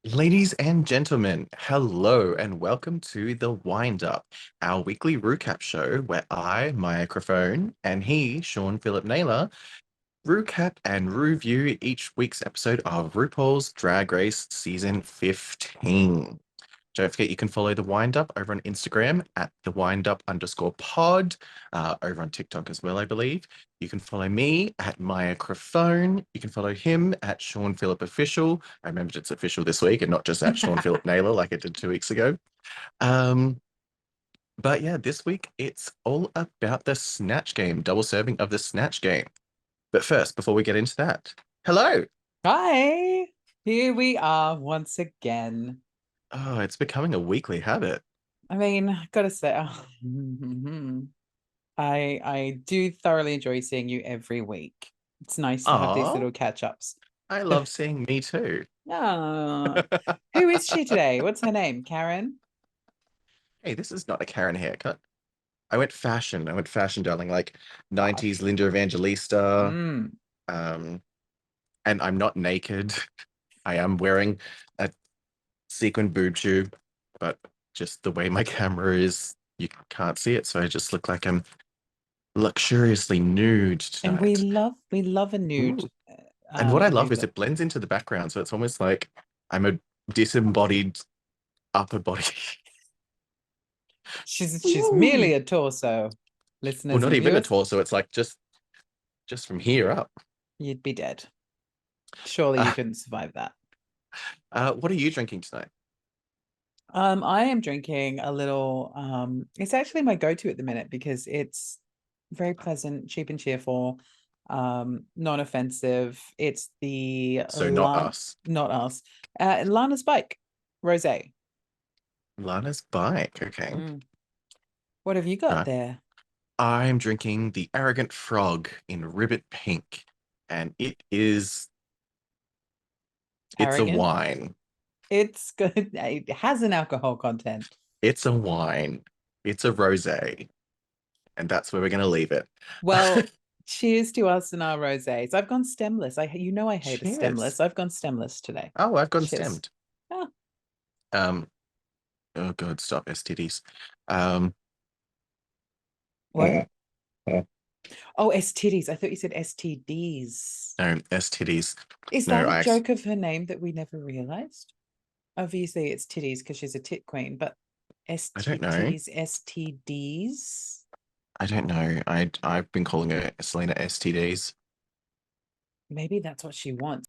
Ladies and gentlemen, hello and welcome to the Wind Up, our weekly RuCap show where I, microphone, and he, Sean Philip Naylor, RuCap and review each week's episode of RuPaul's Drag Race Season 15. Don't forget you can follow the Wind Up over on Instagram at the windup_pod, over on TikTok as well, I believe. You can follow me at microphone. You can follow him at Sean Phillip Official. I remembered it's official this week and not just at Sean Phillip Naylor like it did 2 weeks ago. But yeah, this week it's all about the Snatch game, double serving of the Snatch game. But first, before we get into that, hello. Hi, here we are once again. Oh, it's becoming a weekly habit. I mean, I gotta say, I do thoroughly enjoy seeing you every week. It's nice to have these Aw, little catch-ups. I love seeing me too. Oh, who is she today? What's her name? Karen? Hey, this is not a Karen haircut. I went fashion. I went fashion, darling, like 90s Gosh. Linda Evangelista. Mm. Um, and I'm not naked. I am wearing a sequin boob tube, but just the way my camera is, you can't see it. So I just look like I'm luxuriously nude And we tonight. love a nude Ooh. And what I love nude is look. it blends into the background. So it's almost like I'm a disembodied upper body. She's Ooh. merely a torso, Well, listeners not and even a viewers. torso. It's like just from here up. You'd be dead. Surely you Uh, couldn't survive that. what are you drinking tonight? I am drinking a little, it's actually my go-to at the minute because it's very pleasant, cheap and cheerful, non-offensive. It's the So not us. not us, Lana's Bike Rosé. Lana's bike. Okay. Mm. What have you got Right. there? I'm drinking the Arrogant Frog in Ribbit Pink, and it's a Arrogant. wine. It's good. It has an alcohol content. It's a wine. It's a rosé, and that's where we're gonna leave it. Well, cheers to us and our rosés. I've gone stemless. I hate a Cheers. stemless. I've gone stemless today. Oh, I've gone Cheers. stemmed. Ah, Um, oh god, stop STDs. Um, what? eh, eh, Oh, STDs. I thought you said STDs. no, STDs. Is No, that a I joke of her name that we never realized? Obviously, it's titties because she's a tit queen, but I don't know. STTs, STDs. I don't know. I've been calling her Selena STDs. Maybe that's what she wants.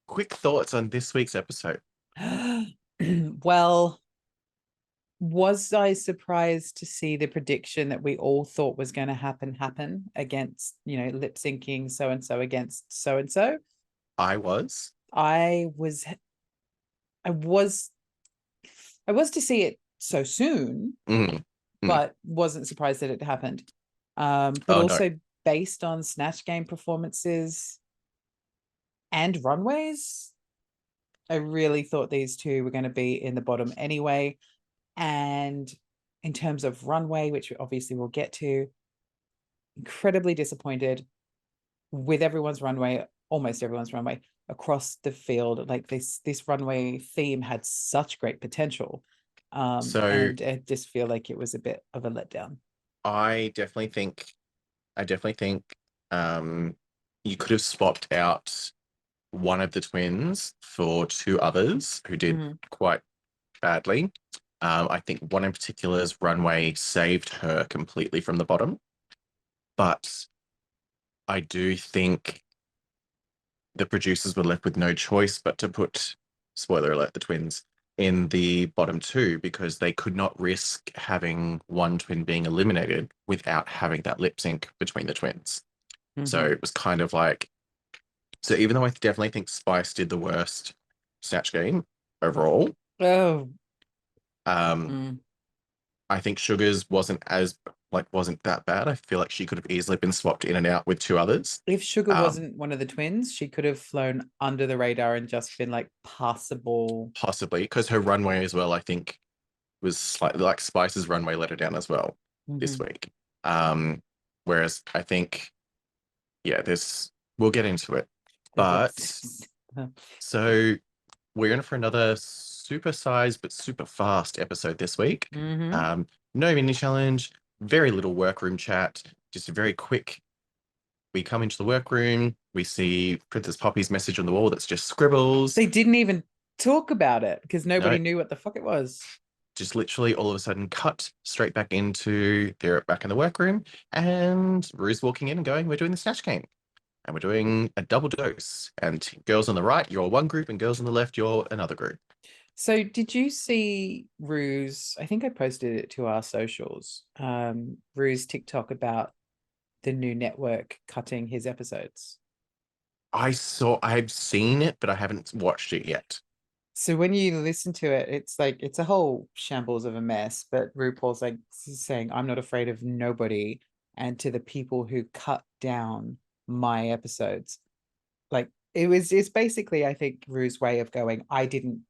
Quick thoughts on this week's episode. Well, was I surprised to see the prediction that we all thought was going to happen against, lip syncing so and so against so and so? I was. I was, I was, I was to see it so soon, Mm, mm. but wasn't surprised that it happened. But Oh no. also based on Snatch Game performances and runways, I really thought these two were going to be in the bottom anyway. And in terms of runway, which obviously we'll get to, incredibly disappointed with everyone's runway, almost everyone's runway across the field. Like this runway theme had such great potential. So And I just feel like it was a bit of a letdown. I definitely think I definitely think you could have swapped out one of the twins for two others who did Mhm. quite badly. I think one in particular's runway saved her completely from the bottom. But I do think the producers were left with no choice but to put, spoiler alert, the twins in the bottom two because they could not risk having one twin being eliminated without having that lip sync between the twins. So Mhm. it was kind of like, so even though I definitely think Spice did the worst, Snatch Game overall. Oh, Um, mm. I think Sugar's wasn't that bad. I feel like she could have easily been swapped in and out with two others. If Sugar Um, wasn't one of the twins, she could have flown under the radar and just been like passable. Possibly because her runway as well, I think, was slightly like Spice's runway let her down as well this Mhm. week. Um, Whereas I think, yeah, this we'll get into it. But so we're in for another supersized but super fast episode this week. Hmm. Um, no mini challenge, very little workroom chat, just a very quick. We come into the workroom, we see Princess Poppy's message on the wall that's just scribbles. They didn't even talk about it because No, nobody knew what the fuck it was. just literally all of a sudden cut straight back into they're back in the workroom, and Rue's walking in and going, "We're doing the snatch game." And we're doing a double dose. And girls on the right, you're one group, and girls on the left, you're another group. So did you see Rue's? I think I posted it to our socials. Rue's TikTok about the new network cutting his episodes. I've seen it, but I haven't watched it yet. So when you listen to it, it's like it's a whole shambles of a mess. But RuPaul's like saying, "I'm not afraid of nobody," and to the people who cut down my episodes, like it's basically I think Rue's way of going, "I didn't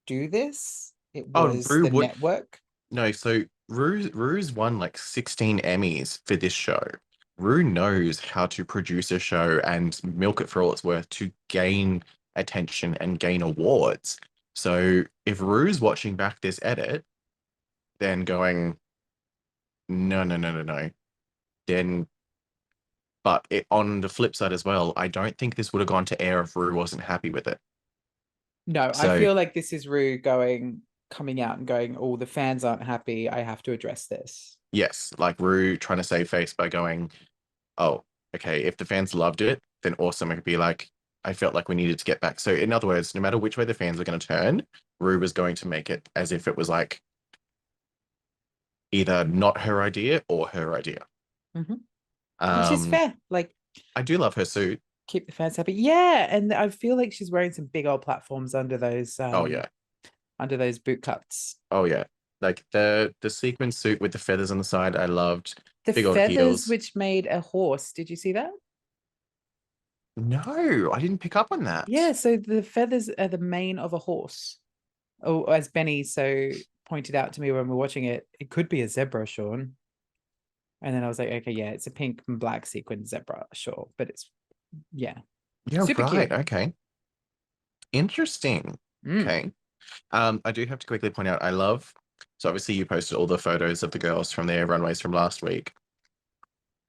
do this. It Oh, was Rue the would network." no, so Rue's won like 16 Emmys for this show. Rue knows how to produce a show and milk it for all it's worth to gain attention and gain awards. So if Rue's watching back this edit, then going, no, no, no, no, no, then but on the flip side as well, I don't think this would have gone to air if Rue wasn't happy with it. No, I So feel like this is Rue going, coming out and going, "Oh, the fans aren't happy. I have to address this." yes, like Rue trying to save face by going, oh, okay, if the fans loved it, then awesome. It could be like, I felt like we needed to get back. So in other words, no matter which way the fans are going to turn, Rue was going to make it as if it was like either not her idea or her idea. Mhm. Which is Um, fair. Like, I do love her suit. keep the fans happy. Yeah, and I feel like she's wearing some big old platforms Oh yeah. under those boot cuts. Oh yeah. Like the sequin suit with the feathers on the side, I loved. The Big old feathers heels. which made a horse. Did you see that? No, I didn't pick up on Yeah, that. so the feathers are the mane of a horse. Oh, as Benny so pointed out to me when we were watching it, it could be a zebra, Shaun. And then I was like, okay, yeah, it's a pink and black sequin zebra, sure. But it's yeah, Yeah, super right. cute. Okay. Interesting. Mm. Okay. I do have to quickly point out, I love, so obviously you posted all the photos of the girls from their runways from last week.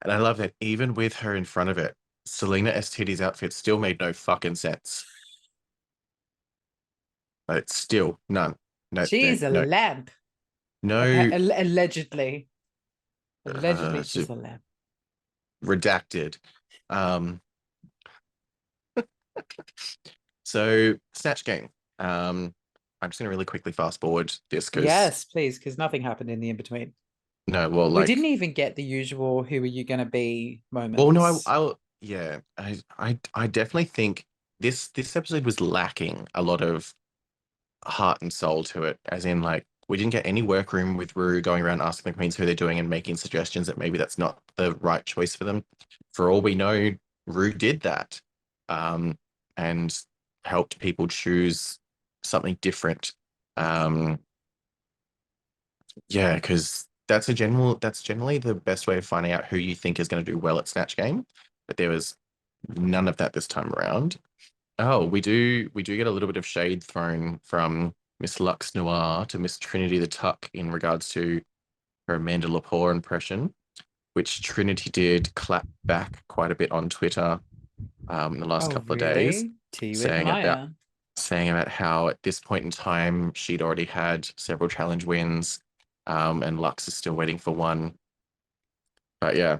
And I love that even with her in front of it, Selena STD's outfit still made no fucking sense. But it's still none. No, She's a no, lamp. no, Allegedly. Allegedly, so she's a lamp. redacted. Um, so Snatch Game. I'm just gonna really quickly fast forward this because Yes, please, because nothing happened in the in between. no, well, We didn't like, even get the usual "Who are you gonna be" well, no, moments. yeah, I definitely think this episode was lacking a lot of heart and soul to it, as in like we didn't get any workroom with Rue going around asking the queens who they're doing and making suggestions that maybe that's not the right choice for them. For all we know, Rue did that, um, and helped people choose something different. Um, yeah, because that's generally the best way of finding out who you think is going to do well at Snatch Game. But there was none of that this time around. Oh, we do get a little bit of shade thrown from Miss Lux Noir to Miss Trinity the Tuck in regards to her Amanda Lepore impression, which Trinity did clap back quite a bit on Twitter in the last Oh, couple of days, really? Tea with saying about Maya. saying about how at this point in time she'd already had several challenge wins, and Lux is still waiting for one. But yeah,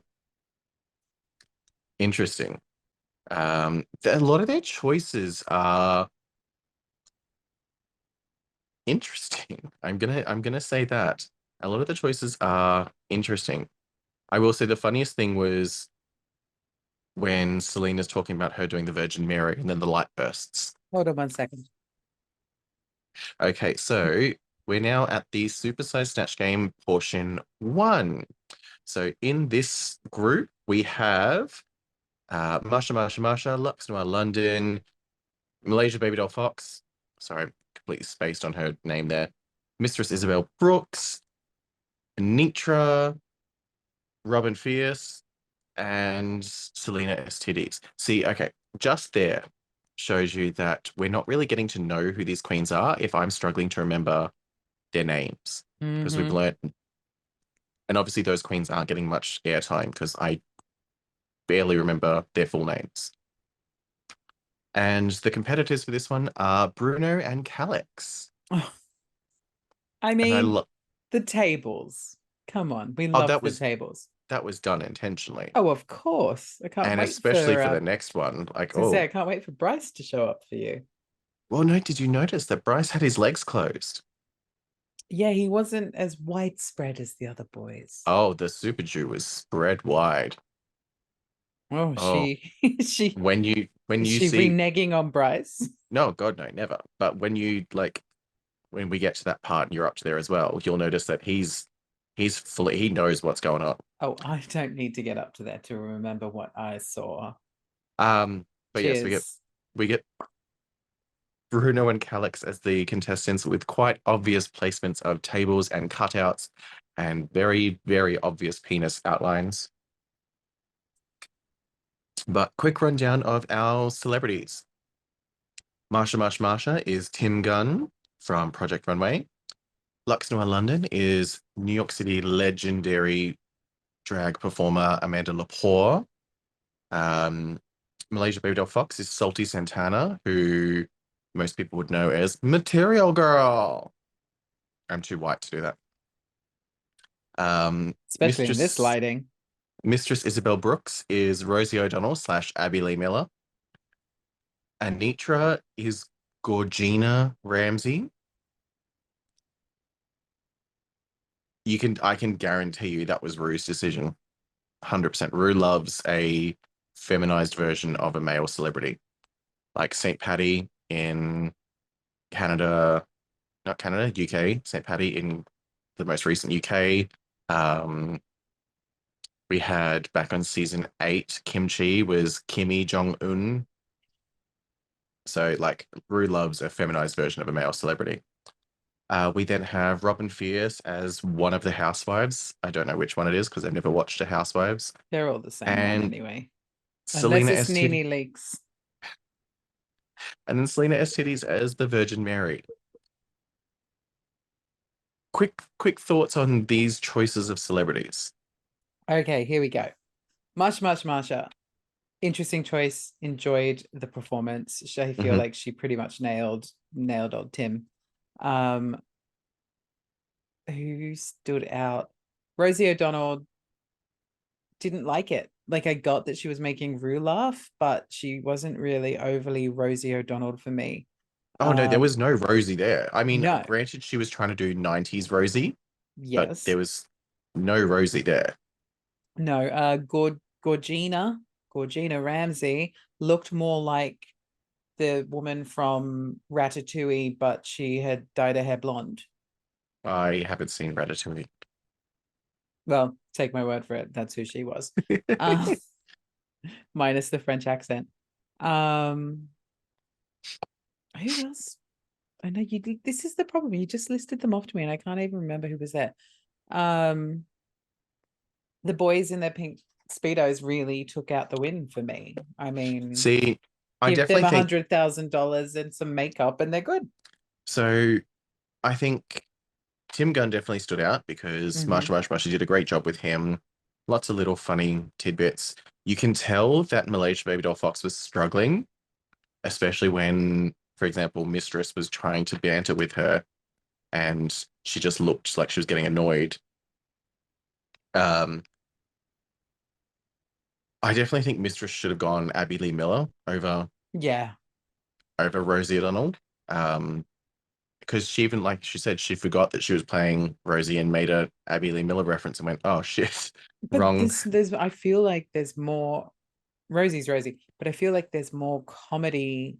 interesting. A lot of their choices are interesting. I'm gonna say that. A lot of the choices are interesting. I will say the funniest thing was when Selena's talking about her doing the Virgin Mary and then the light bursts. Hold on one second. Okay, so we're now at the Supersized Snatch Game portion one. So in this group, we have Marsha, Lux Noir London, Malaysia Baby Doll Fox. Sorry, completely spaced on her name there. Mistress Isabel Brooks, Nitra, Robin Fierce, and Selena STDs. See, okay, just there shows you that we're not really getting to know who these queens are if I'm struggling to remember their names because we've Hmm. learned, and obviously those queens aren't getting much airtime because I barely remember their full names. And the competitors for this one are Bruno and Calix. I And I mean, love, the tables. Come on, we oh, love the tables. that was done intentionally. Oh, of course. I can't And wait especially for for the next one, like, to say oh, I can't wait for Bryce to show up for you. well, no, did you notice that Bryce had his legs closed? Yeah, he wasn't as widespread as the other boys. Oh, the Super Jew was spread wide. Oh, Oh, she she when is you she see, reneging on Bryce? no, God, no, never. But when you like when we get to that part and you're up to there as well, you'll notice that he's fully he knows what's going on. Oh, I don't need to get up to there to remember what I saw. But yes, Cheers. we get Bruno and Calix as the contestants with quite obvious placements of tables and cutouts and very, very obvious penis outlines. But quick rundown of our celebrities. Marsha is Tim Gunn from Project Runway. Lux Noir London is New York City legendary drag performer Amanda Lepore. Um, Malaysia Baby Doll Fox is Salty Santana, who most people would know as Material Girl. I'm too white to do that. Um, Especially in this Mistress lighting. Mistress Isabel Brooks is Rosie O'Donnell slash Abby Lee Miller. Anitra is Gorgina Ramsey. I can guarantee you that was Rue's decision. 100%. Rue loves a feminized version of a male celebrity, like St. Patty in Canada, not Canada, UK. St. Patty in the most recent UK. Um, we had back on season 8, Kimchi was Kimmy Jong Un. So, like, Rue loves a feminized version of a male celebrity. We then have Robin Fierce as one of the housewives. I don't know which one it is because I've never watched a Housewives. They're all the same one And anyway. Unless Selena it's STD, Nene Leaks. and then Selena STDs as the Virgin Mary. Quick thoughts on these choices of celebrities. Okay, here we go. Marsha. Interesting choice. Enjoyed the performance. I feel Mhm. like she pretty much nailed old Tim. Um, who stood out? Rosie O'Donnell didn't like it. Like I got that she was making Rue laugh, but she wasn't really overly Rosie O'Donnell for me. Oh no, there was Um, no Rosie there. I mean, no, granted, she was trying to do 90s Rosie, but yes, there was no Rosie there. no. Gorgina Ramsey looked more like the woman from Ratatouille, but she had dyed her hair blonde. I haven't seen Ratatouille. Well, take my word for it. That's who she was. Uh, minus the French accent. Um, who else? I know you did. This is the problem. You just listed them off to me, and I can't even remember who was there. Um, the boys in their pink speedos really took out the win for me. I mean, See, I give them definitely a think $100,000 and some makeup, and they're good. so. I think Tim Gunn definitely stood out because Mm-hmm. Marsha did a great job with him. Lots of little funny tidbits. You can tell that Malaysia Baby Doll Fox was struggling, especially when, for example, Mistress was trying to banter with her and she just looked like she was getting annoyed. Um, I definitely think Mistress should have gone Abby Lee Miller Yeah, over Rosie O'Donnell. Because she even, like she said, she forgot that she was playing Rosie and made a Abby Lee Miller reference and went, "Oh shit, but wrong." there's I feel like there's more. Rosie's Rosie, but I feel like there's more comedy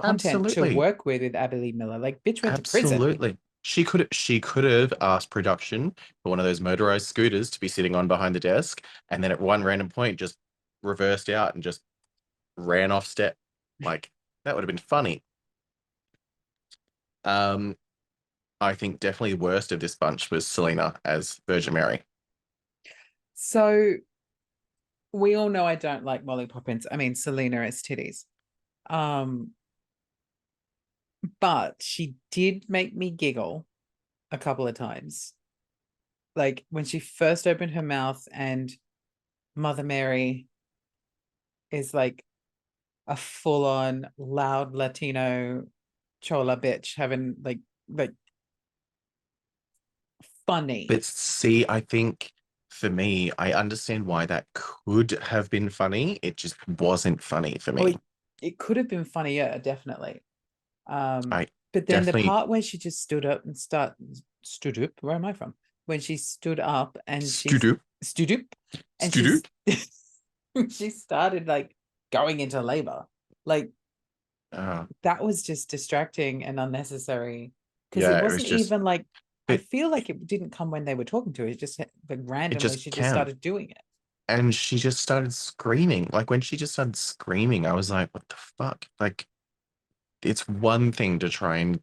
content to Absolutely. work with Abby Miller. Like, bitch went to prison. Absolutely. She could have asked production for one of those motorized scooters to be sitting on behind the desk, and then at one random point just reversed out and just ran off step. Like that would have been funny. Um, I think definitely worst of this bunch was Selena as Virgin Mary. So we all know I don't like Molly Poppins. I mean, Selena as titties. Um, but she did make me giggle a couple of times. Like when she first opened her mouth and Mother Mary is like a full-on loud Latino chola bitch having like funny. But see, I think for me, I understand why that could have been funny. It just wasn't funny for Oh, me. it could have been funnier, definitely. Um, I but then the definitely part where she just stood up, where am I from? When she stood up and she's Studu, stood up and Studu. she's she started like going into labor. Like Uh, that was just distracting and unnecessary because it yeah, it was wasn't just, even like I but feel like it didn't come when they were talking to her. It just like it randomly just she just can. started doing it. And she just started screaming. Like when she just started screaming, I was like, what the fuck? Like it's one thing to try and,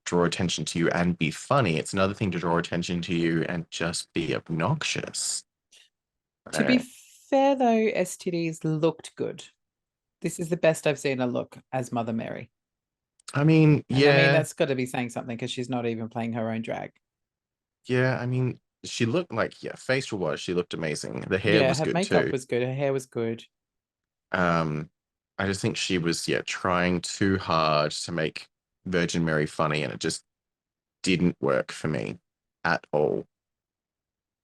draw attention to you and be funny. It's another thing to draw attention to you and just be obnoxious. To be Uh, fair though, STDs looked good. This is the best I've seen her look as Mother Mary. I mean, And I mean, yeah, that's got to be saying something because she's not even playing her own drag. yeah. I mean, she looked like, yeah, facial wise, she looked amazing. The hair Yeah, was her good makeup too. was good. Her hair was good. Um, I just think she was, yeah, trying too hard to make Virgin Mary funny, and it just didn't work for me at all.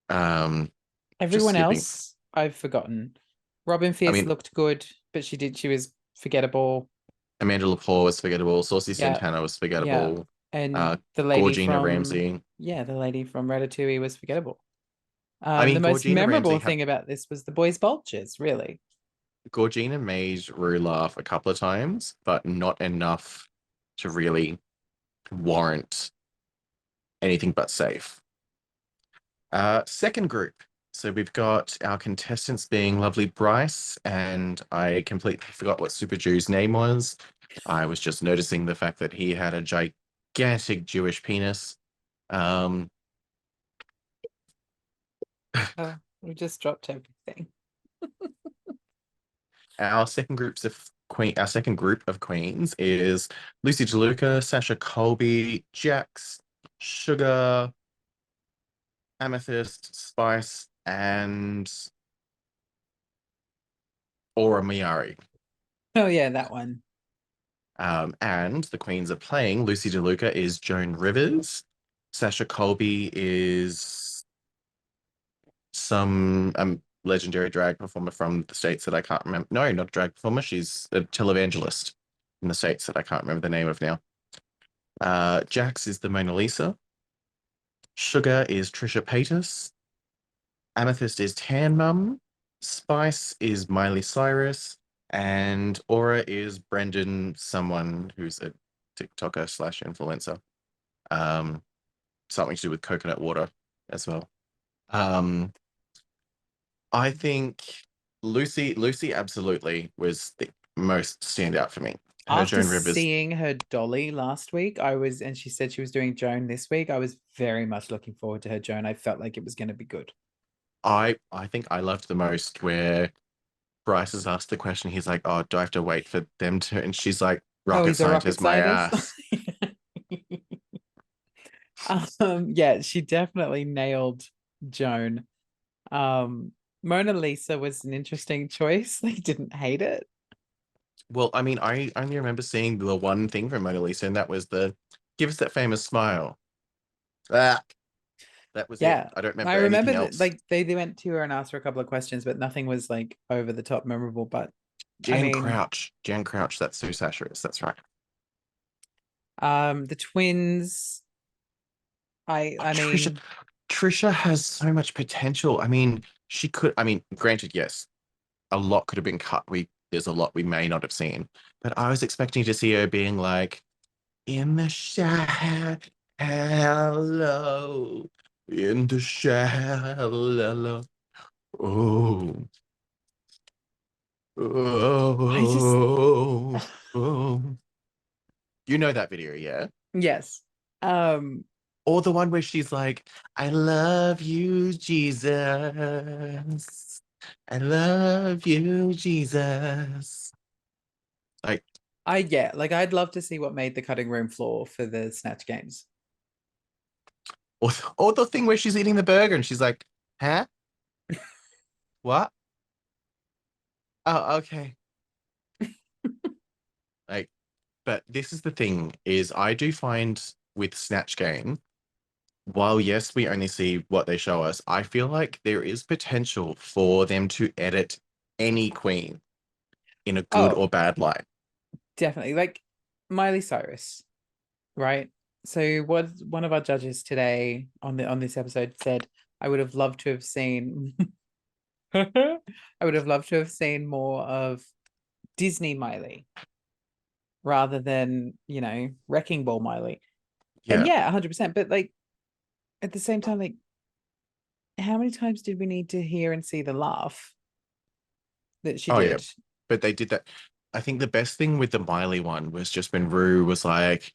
Um, just Everyone slipping. else, I've forgotten. Robin I Fierce mean, looked good, but she was forgettable. Amanda Lepore was forgettable. Saucy Yeah, Santana was yeah. forgettable. And Uh, the lady Gorgina from, Ramsey. yeah, the lady from Ratatouille was forgettable. I The mean, most Gorgina memorable Ramsey had thing about this was the boys' bulges, really. Gorgina made Rue laugh a couple of times, but not enough to really warrant anything but safe. Second group. So we've got our contestants being lovely Bryce, and I completely forgot what Super Jew's name was. I was just noticing the fact that he had a gigantic Jewish penis. Um, Oh, we just dropped everything. our second group of queens is Lucy DeLuca, Sasha Colby, Jax, Sugar, Amethyst, Spice, and Aura Miari. Oh yeah, that one. And the queens are playing. Lucy DeLuca is Joan Rivers. Sasha Colby is some legendary drag performer from the States that I can't remember. No, not a drag performer. She's a televangelist in the States that I can't remember the name of now. Jax is the Mona Lisa. Sugar is Trisha Paytas. Amethyst is Tan Mum. Spice is Miley Cyrus. And Aura is Brendan, someone who's a TikToker slash influencer. Um, Something to do with coconut water as well. Um, I think Lucy absolutely was the most standout for me. Her After Joan Rivers, seeing her Dolly last week, and she said she was doing Joan this week. I was very much looking forward to her Joan. I felt like it was going to be good. I think I loved the most where Bryce has asked the question. He's like, "Oh, do I have to wait for them to?" And she's like, Oh, "Rocket he's a rocket scientist, my scientist. ass." Yeah, she definitely nailed Joan. Um, Mona Lisa was an interesting choice. They didn't hate it. Well, I mean, I only remember seeing the one thing from Mona Lisa, and that was the "Give us that famous smile." Ah, that was it. Yeah. I don't I remember remember anything that else. like they went to her and asked her a couple of questions, but nothing was like over the top memorable. But I mean, Jan Crouch, that's who Sasha is. That's right. the twins, Oh, I mean, Trisha has so much potential. I mean, she could. I mean, granted, yes, a lot could have been cut. there's a lot we may not have seen. But I was expecting to see her being like, in the shadow, hello, in the shadow. Oh, I just oh, oh. You know that video, yeah? yes. Um, Or the one where she's like, I love you, Jesus. I love you, Jesus. Like, I get like I'd love to see what made the cutting room floor for the Snatch games. or the thing where she's eating the burger and she's like, huh? What? Oh, okay. Like, but this is the thing is I do find with Snatch Game, while yes, we only see what they show us, I feel like there is potential for them to edit any queen in a good Oh, or bad light. definitely. Like Miley Cyrus, right? So what one of our judges today on this episode said, I would have loved to have seen I would have loved to have seen more of Disney Miley rather than, Wrecking Ball Miley. And Yeah. yeah, 100%. But like at the same time, like how many times did we need to hear and see the laugh that she Oh yeah. did? But they did that. I think the best thing with the Miley one was just when Rue was like,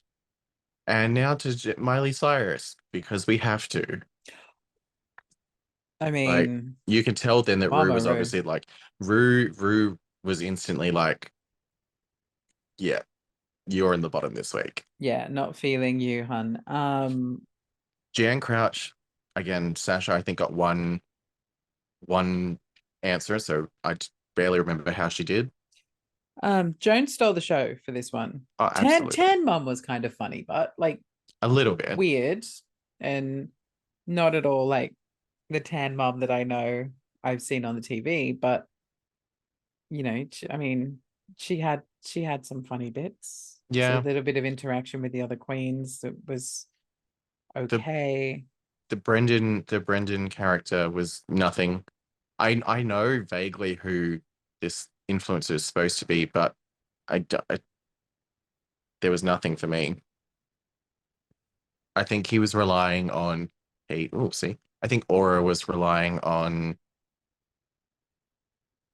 and now to Miley Cyrus, because we have to. I Like, mean, you can tell then that Rue Mama was Ru. obviously like, Rue was instantly like, yeah, you're in the bottom this week. Yeah, not feeling you, hun. Jan Crouch, again, Sasha, I think got one answer, so barely remember how she did. Joan stole the show for this one. Oh, absolutely. Tan Mum was kind of funny, but like A little bit. weird and not at all like the Tan Mum that I know I've seen on the TV. But I mean, she had some funny bits. So a Yeah. little bit of interaction with the other queens that was The okay. the Brendan character was nothing. I know vaguely who this influencer is supposed to be, but there was nothing for me. I think he was relying on see. I think Aura was relying on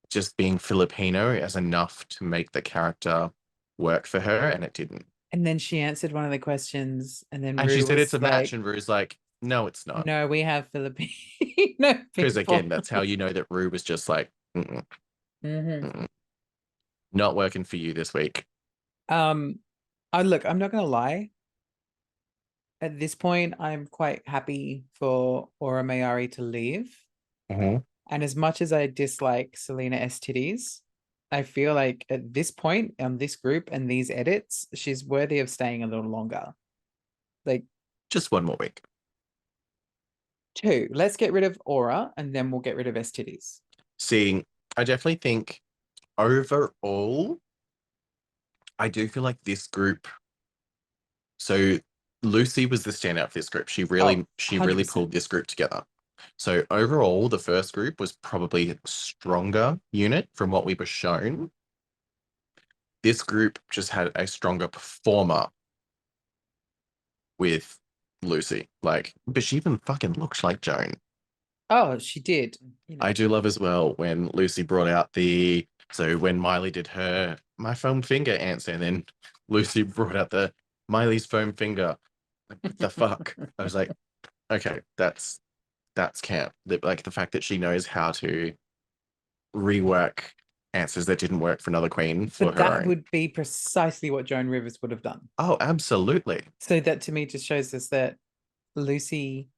just being Filipino as enough to make the character work for her, and it didn't. And then she answered one of the questions, and then And she Rue said it's was a match, like, and Rue's like, no, it's not. "No, we have Filipino Because again, people." that's how you know that Rue was just like, mm-mm, Mhm. mm-mm, not working for you this week. Um, I look, I'm not gonna lie. At this point, I'm quite happy for Aura Mayari to leave. Mhm. And as much as I dislike Selena STDs, I feel like at this point on this group and these edits, she's worthy of staying a little longer. Like Just one more week. two, let's get rid of Aura and then we'll get rid of STDs. Seeing, I definitely think overall, I do feel like this group. So Lucy was the standout for this group. She Oh, really, she really 100%. pulled this group together. So overall, the first group was probably a stronger unit from what we were shown. This group just had a stronger performer with Lucy. Like, but she even fucking looks like Joan. Oh, she did. I do love as well when Lucy brought out so when Miley did her my foam finger answer, and then Lucy brought out the Miley's foam finger. Like, what the fuck? I was like, okay, that's camp. Like the fact that she knows how to rework answers that didn't work for another queen for But her that own. would be precisely what Joan Rivers would have done. Oh, absolutely. So that to me just shows us that Lucy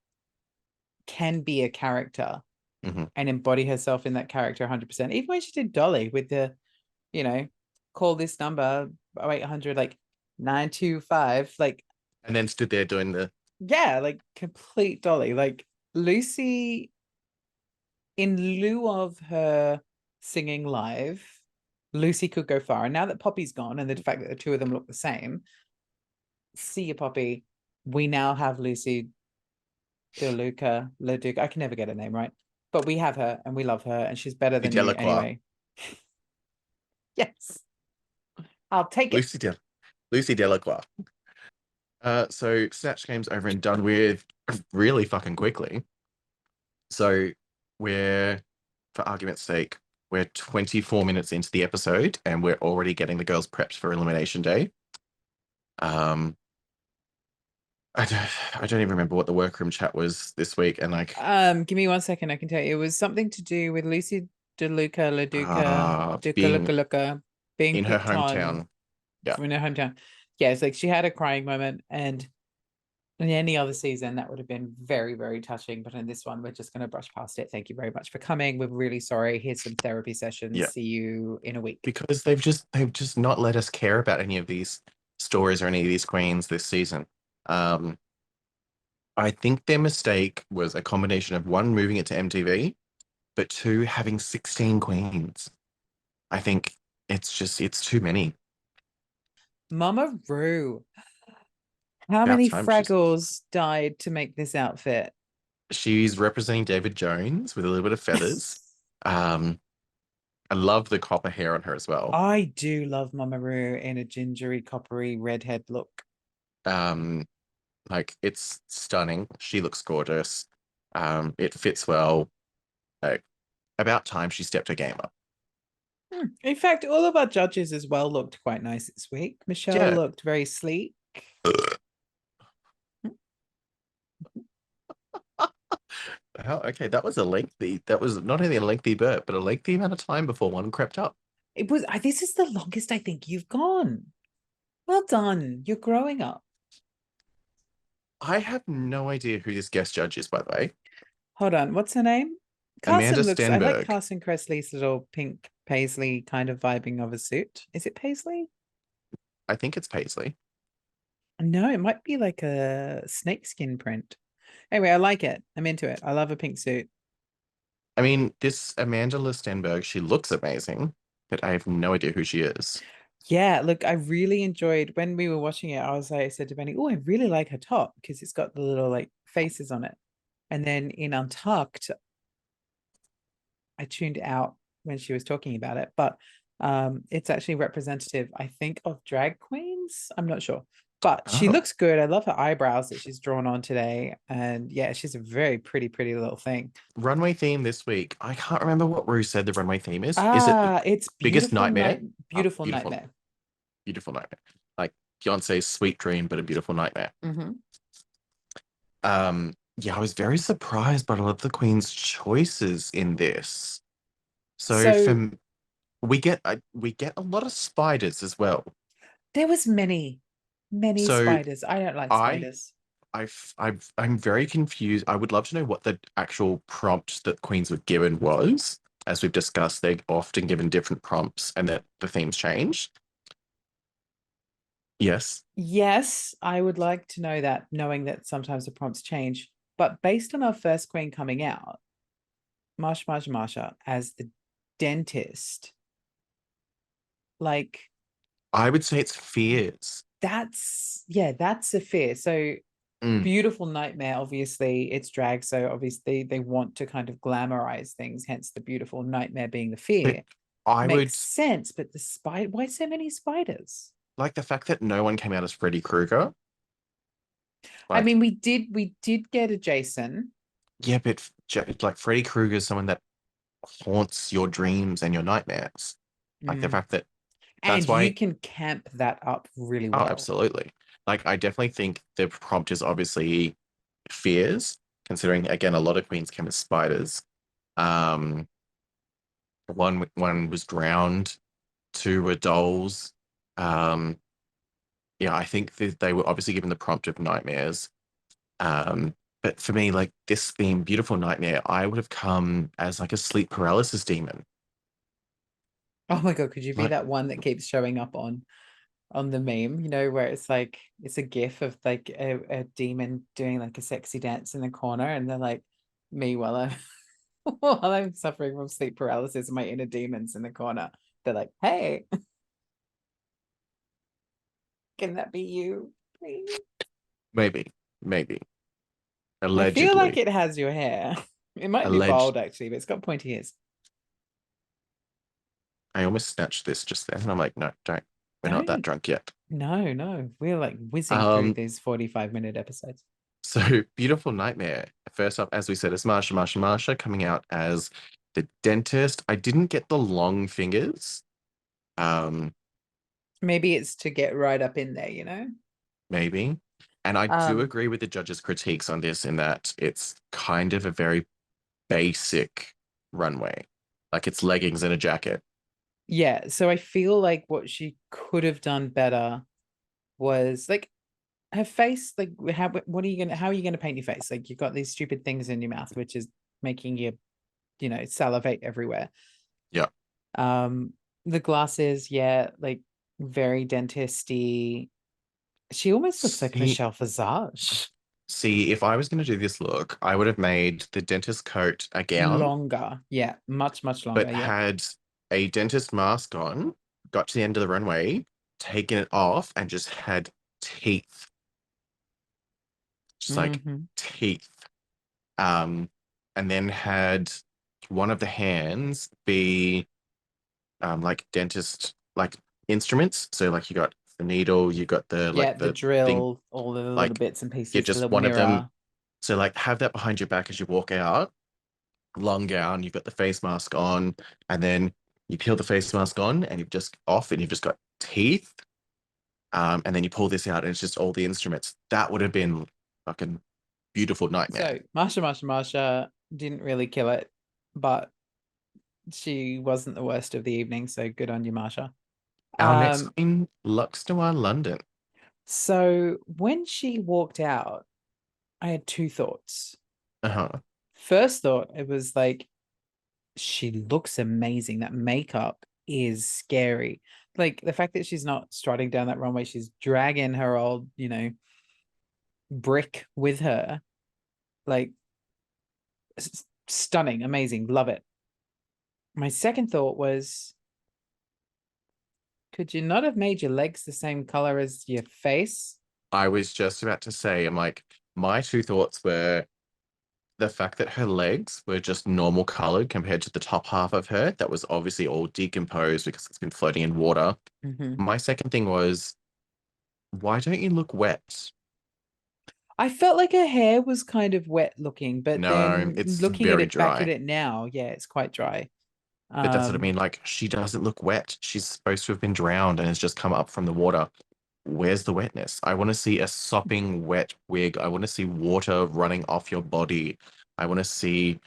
can be a character Hmm. and embody herself in that character 100%. Even when she did Dolly with the, you know, call this number 0800 like 925, like And then stood there doing the yeah, like complete Dolly. Like Lucy, in lieu of her singing live, Lucy could go far. And now that Poppy's gone and the fact that the two of them look the same, see you, Poppy. We now have Lucy DeLuca, Leduc. I can never get her name right, but we have her and we love her and she's better than you Delacroix. anyway. I'll take it. Lucy Del Lucy Delacroix. So Snatch Game's over and done with really fucking quickly. So we're, for argument's sake, we're 24 minutes into the episode and we're already getting the girls prepped for Elimination Day. Um, I don't even remember what the workroom chat was this week, and like, Give me 1 second. I can tell you. It was something to do with Lucy DeLuca, LaDuca, Duca, being Luca, Luca being in her picked on hometown. Yeah, from her hometown. Yeah, it's like she had a crying moment, and in any other season that would have been very, very touching. But in this one, we're just going to brush past it. Thank you very much for coming. We're really sorry. Here's some therapy sessions. yeah, See you in a week. because they've just not let us care about any of these stories or any of these queens this season. Um, I think their mistake was a combination of one, moving it to MTV, but two, having 16 queens. I think it's too many. Mama Rue. How About many time Fraggles died to make this outfit? she's representing David Jones with a little bit of feathers. Um, I love the copper hair on her as well. I do love Mama Rue in a gingery, coppery, redhead look. Um, like it's stunning. She looks gorgeous. It fits well. Like, about time she stepped her game up. In fact, all of our judges as well looked quite nice this week. Michelle Yeah. looked very sleek. Okay, that was not only a lengthy burp, but a lengthy amount of time before one crept up. It was, this is the longest I think you've gone. Well done. You're growing up. I have no idea who this guest judge is, by the way. Hold on. What's her name? Amanda I like Stenberg. Carson Kressley's little pink paisley kind of vibing of a suit. Is it paisley? I think it's Paisley. No, it might be like a snakeskin print. Anyway, I like it. I'm into it. I love a pink suit. I mean, this Amandla Stenberg, she looks amazing, but I have no idea who she is. Yeah, look, I really enjoyed when we were watching it. I said to Benny, "Oh, I really like her top because it's got the little like faces on it." And then in Untucked, I tuned out when she was talking about it, but it's actually representative, I think, of drag queens. I'm not sure, but she Oh, looks good. I love her eyebrows that she's drawn on today, and yeah, she's a very pretty, pretty little thing. runway theme this week. I can't remember what Rue said the runway theme is. Is it It's Biggest Nightmare? Oh, beautiful beautiful, nightmare. beautiful nightmare. Like Beyonce's Sweet Dream, but a beautiful nightmare. Mm-hmm. Yeah, I was very surprised by a lot of the Queen's choices in this. So So we get a lot of spiders as well. there was many So spiders. I don't like I spiders. I'm very confused. I would love to know what the actual prompt that Queens were given was. As we've discussed, they're often given different prompts and that the themes change. Yes, Yes, I would like to know that, knowing that sometimes the prompts change. But based on our first queen coming out, Marsha, as the dentist, like I would say it's fears. that's a fear. So Mm. beautiful nightmare, obviously, it's drag. So obviously they want to kind of glamorize things, hence the beautiful nightmare being the But fear. I Makes would sense, but the spider, why so many spiders? like the fact that no one came out as Freddy Krueger. I Like, mean, we did get a Jason. yeah, but like Freddy Krueger is someone that haunts your dreams and your nightmares. Like the Mm. fact that And that's you why, can camp that up really oh, well. absolutely. Like, I definitely think the prompt is obviously fears, considering again a lot of queens came as spiders. Um, one was drowned, two were dolls. Um, yeah, I think that they were obviously given the prompt of nightmares. But for me, like this theme, Beautiful Nightmare, I would have come as like a sleep paralysis demon. Oh my God, could you be Like, that one that keeps showing up on the meme, where it's like it's a gif of like a demon doing like a sexy dance in the corner, and they're like me while I'm while I'm suffering from sleep paralysis and my inner demons in the corner. They're like, hey, can that be you, please? maybe, maybe, I feel like allegedly, it has your hair. It might be alleged. bald actually, but it's got pointy ears. I almost snatched this just then, and I'm like, no, don't. We're not that Don't. drunk yet. No, no. We're like whizzing through Um, these 45-minute episodes. so Beautiful Nightmare. First up, as we said, is Marsha coming out as the dentist. I didn't get the long fingers. Um, Maybe it's to get right up in there, you know? Maybe. And I do Um, agree with the judges' critiques on this in that it's kind of a very basic runway. Like it's leggings and a jacket. yeah, so I feel like what she could have done better was like her face, like how are you gonna paint your face? Like you've got these stupid things in your mouth, which is making you, salivate everywhere. Yeah. Um, the glasses, yeah, like very dentisty. She almost looks like See, Michelle Visage. see, if I was going to do this look, I would have made the dentist coat a gown, Longer. Yeah, much, much longer. but Yeah. had a dentist mask on, got to the end of the runway, taken it off, and just had teeth, just like Hmm. teeth. Um, and then had one of the hands be like dentist like instruments. So like you got the needle, you got the Yeah, like the the thing, drill, all the little like bits and yeah, pieces, the just little one of them. mirror. So like have that behind your back as you walk out, long gown, you've got the face mask on, and then you peel the face mask on and you've just off and you've just got teeth. And then you pull this out and it's just all the instruments. That would have been fucking beautiful nightmare. So Marsha didn't really kill it, but she wasn't the worst of the evening. So good on you, Marsha. Our next Um, queen, Lux Noir London. so when she walked out, I had two thoughts. Uh-huh. First thought, it was like, she looks amazing. That makeup is scary. Like the fact that she's not strutting down that runway, she's dragging her old, brick with her. Like stunning, amazing, love it. My second thought was, could you not have made your legs the same color as your face? I was just about to say, I'm like, my two thoughts were the fact that her legs were just normal colored compared to the top half of her, that was obviously all decomposed because it's been floating in water. Mm-hmm. My second thing was, why don't you look wet? I felt like her hair was kind of wet looking, but No, then it's looking at very it back at dry. it now, yeah, it's quite dry. But that's what I Um, mean. Like, she doesn't look wet. She's supposed to have been drowned and has just come up from the water. Where's the wetness? I want to see a sopping wet wig. I want to see water running off your body. I want to see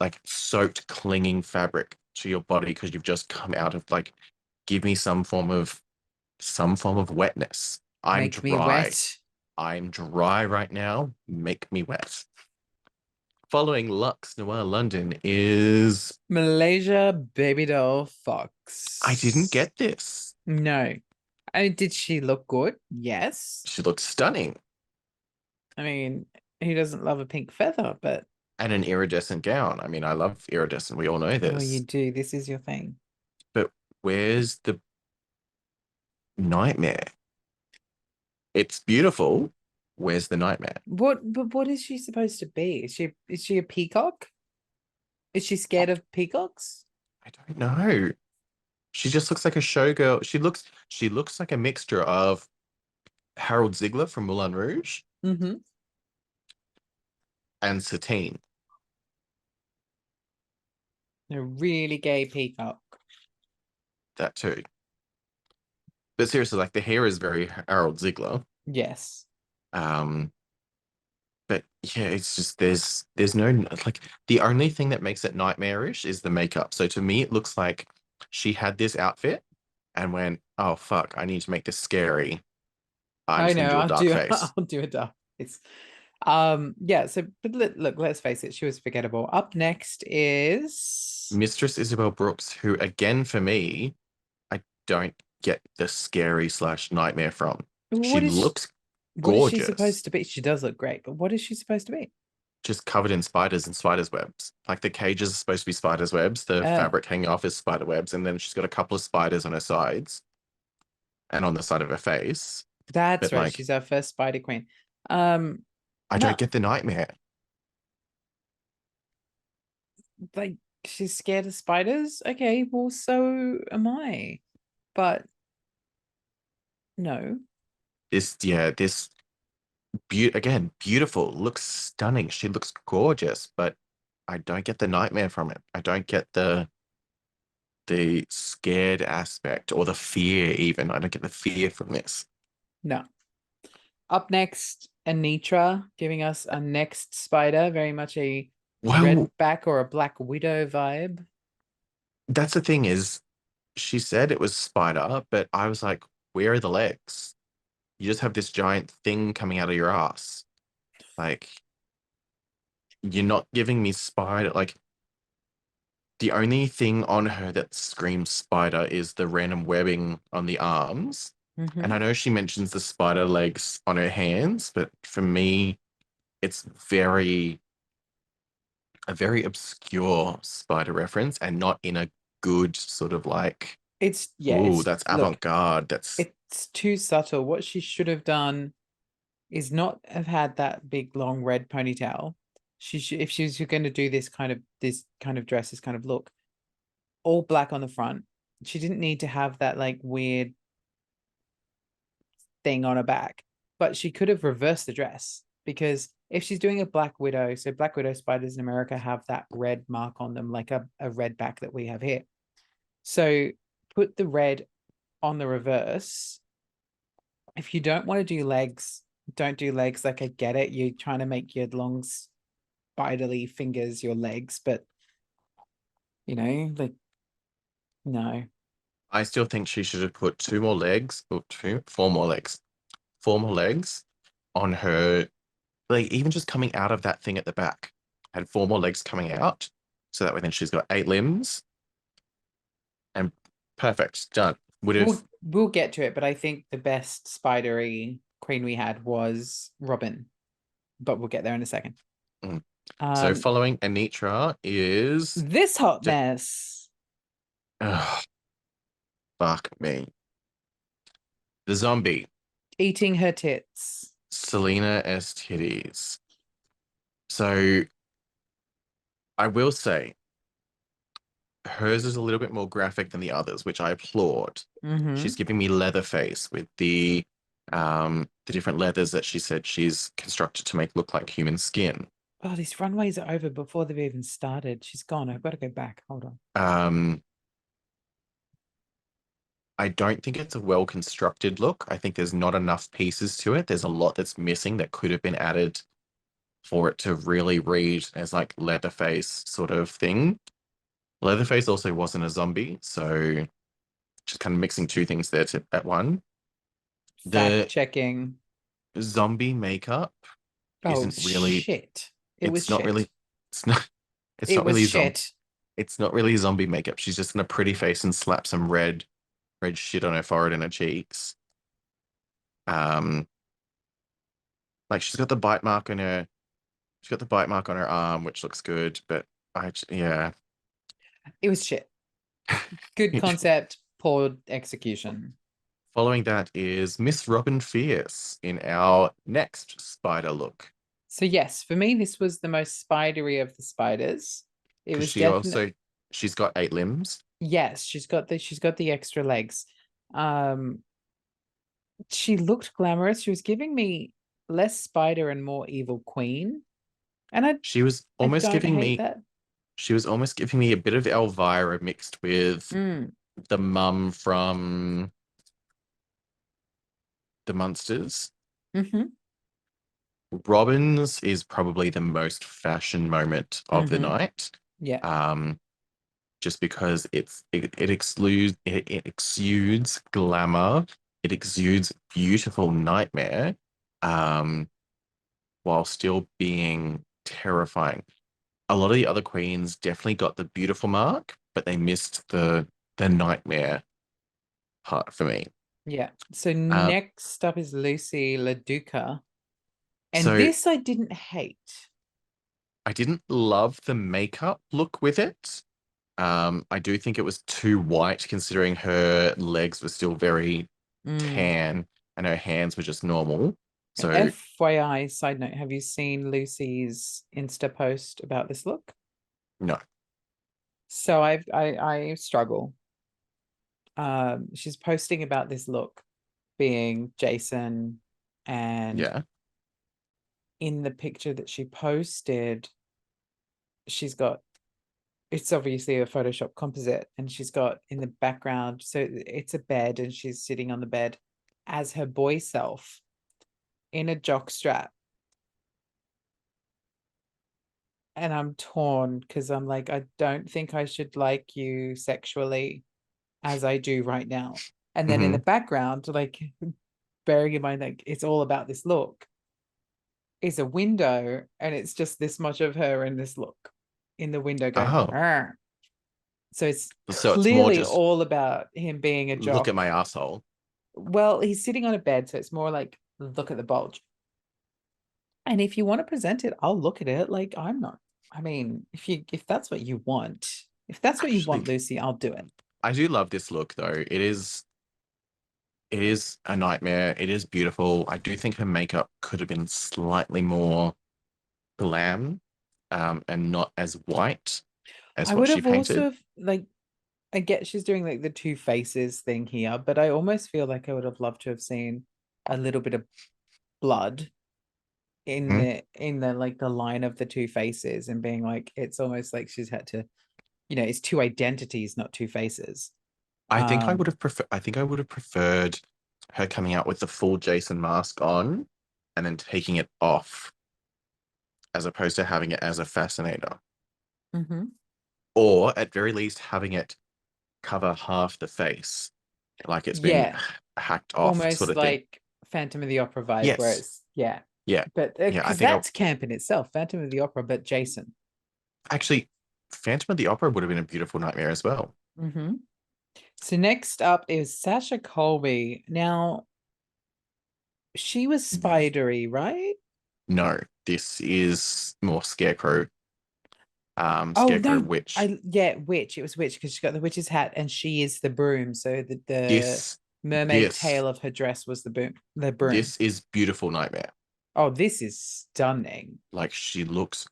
like soaked, clinging fabric to your body because you've just come out of like, give me some form of wetness. I'm make me dry. wet. I'm dry right now. Make me wet. Following Lux Noir London is Malaysia baby doll I didn't fox. get this. No. I mean, did she look good? Yes. She looks stunning. I mean, who doesn't love a pink feather? But And an iridescent gown. I mean, I love iridescent. We all know oh, you this. do. This is your thing. But where's the nightmare? It's beautiful. Where's the nightmare? But what is she supposed to be? Is she a peacock? Is she scared of peacocks? I don't know. She just looks like a showgirl. She looks like a mixture of Harold Ziegler from Moulin Rouge Mm-hmm. and Satine. A really gay peacock. That too. But seriously, like the hair is very Harold Ziegler. Yes. Um, but yeah, it's just there's no like the only thing that makes it nightmarish is the makeup. So to me, it looks like she had this outfit and went, "Oh fuck, I need to make this scary. I'm I just gonna know. do a I'll dark do. face." I'll do a dark. It's yeah. So, but look. Let's face it. She was forgettable. Up next is Mistress Isabel Brooks, who again for me, I don't get the scary slash nightmare from. She what is looks what is she gorgeous, supposed to be? She does look great, but what is she supposed to be? just covered in spiders and spiders' webs. Like the cages are supposed to be spiders' webs, the Uh, fabric hanging off is spider webs, and then she's got a couple of spiders on her sides and on the side of her face. that's But right. like, She's our first Spider Queen. Um, I no, don't get the nightmare. like she's scared of spiders. Okay, well, so am I. But No, This again, beautiful, looks stunning. She looks gorgeous, but I don't get the nightmare from it. I don't get the scared aspect or the fear even. I don't get the fear from this. no. Up next, Anitra giving us a next spider, very much a Well, redback or a black widow vibe. that's the thing is she said it was spider, but I was like, where are the legs? You just have this giant thing coming out of your ass. Like, you're not giving me spider. Like, the only thing on her that screams spider is the random webbing on the arms. And Mm-hmm. I know she mentions the spider legs on her hands, but for me, it's a very obscure spider reference and not in a good sort of like, It's yeah, ooh, it's that's look, avant-garde. That's it's too subtle. What she should have done is not have had that big long red ponytail. She should, if she's going to do this kind of dress, this kind of look, all black on the front. She didn't need to have that like weird thing on her back, but she could have reversed the dress because if she's doing a black widow, so black widow spiders in America have that red mark on them, like a red back that we have here. So put the red on the reverse. If you don't want to do legs, don't do legs. Like I get it. You're trying to make your long spiderly fingers your legs, but like no. I still think she should have put two more legs or four more legs, four more legs on her, like even just coming out of that thing at the back, had four more legs coming out. So that way then she's got eight limbs and perfect, done. Would have, We'll get to it, but I think the best spidery queen we had was Robin, but we'll get there in a second. mm. So Um, following Anitra is, this hot just, mess ugh, fuck me. The zombie, eating her tits. Selena S. Titties. So I will say hers is a little bit more graphic than the others, which I applaud. She's Mm-hmm. giving me Leatherface with the different leathers that she said she's constructed to make look like human skin. Oh, these runways are over before they've even started. She's gone. I've got to go back. Hold on. Um, I don't think it's a well constructed look. I think there's not enough pieces to it. There's a lot that's missing that could have been added for it to really read as like Leatherface sort of thing. Leatherface also wasn't a zombie, so just kind of mixing two things there at one. Fact The checking. zombie makeup Oh, isn't really shit. It was it's not shit. really it's not it's It not was really shit. zombie makeup. She's just in a pretty face and slap some red shit on her forehead and her cheeks. Um like she's got the bite mark on her arm, which looks good, but yeah. It was shit. Good concept, poor execution. Following that is Miss Robin Fierce in our next spider look. So yes, for me, this was the most spidery of the spiders. It Because was definitely she's got eight limbs. yes, she's got the extra legs. Um, she looked glamorous. She was giving me less spider and more evil queen. And I She was I almost don't giving hate me that. she was almost giving me a bit of Elvira mixed with Mm, the mum from the Munsters. mm-hmm, Robin's is probably the most fashion moment of the mm-hmm. night. Yeah, Um, just because it exudes glamour, it exudes beautiful nightmare, um, while still being terrifying. A lot of the other queens definitely got the beautiful mark, but they missed the nightmare part for me. yeah. So Um, next up is Lucy LaDuca. And so this I didn't hate. I didn't love the makeup look with it. I do think it was too white considering her legs were still very Mm. tan and her hands were just normal. So FYI, side note, have you seen Lucy's Insta post about this look? no, So I struggle. She's posting about this look being Jason, and Yeah. in the picture that she posted, she's got, it's obviously a Photoshop composite, and she's got in the background, so it's a bed and she's sitting on the bed as her boy self in a jock strap. And I'm torn because I'm like, I don't think I should like you sexually as I do right now. And then in Hmm. the background, like, bearing in mind, like, it's all about this look, is a window, and it's just this much of her in this look in the window going, Oh, "Arr." So it's so it's more clearly just all about him being a look at jock. my asshole. Well, he's sitting on a bed, so it's more like, look at the bulge. And if you want to present it, I'll look at it. Like, I'm not, I mean, if that's what you want, if that's what you want, Actually, Lucy, I'll do it. I do love this look though. It is a nightmare. It is beautiful. I do think her makeup could have been slightly more glam, and not as white as I what would she have painted. also like, I get she's doing like the two faces thing here, but I almost feel like I would have loved to have seen a little bit of blood Mhm. in the like the line of the two faces, and being like, it's almost like she's had to, it's two identities, not two faces. Um, I think I would have preferred her coming out with the full Jason mask on and then taking it off as opposed to having it as a fascinator. mhm. Or at very least having it cover half the face, like it's been Yeah, hacked off, sort almost of thing. like Phantom of the Opera vibe, where Yes. it's, yeah, Yeah. but Yeah. I because think that's camp in itself, Phantom of the Opera, but Jason. actually Phantom of the Opera would have been a beautiful nightmare as well. Hmm. So next up is Sasha Colby. Now, she was spidery, right? No, this is more Scarecrow, Oh Scarecrow no, Witch. yeah, witch. It was witch because she got the witch's hat and she is the broom. So the This, mermaid this, tail of her dress was the broom. this is beautiful nightmare. Oh, this is stunning. Like she looks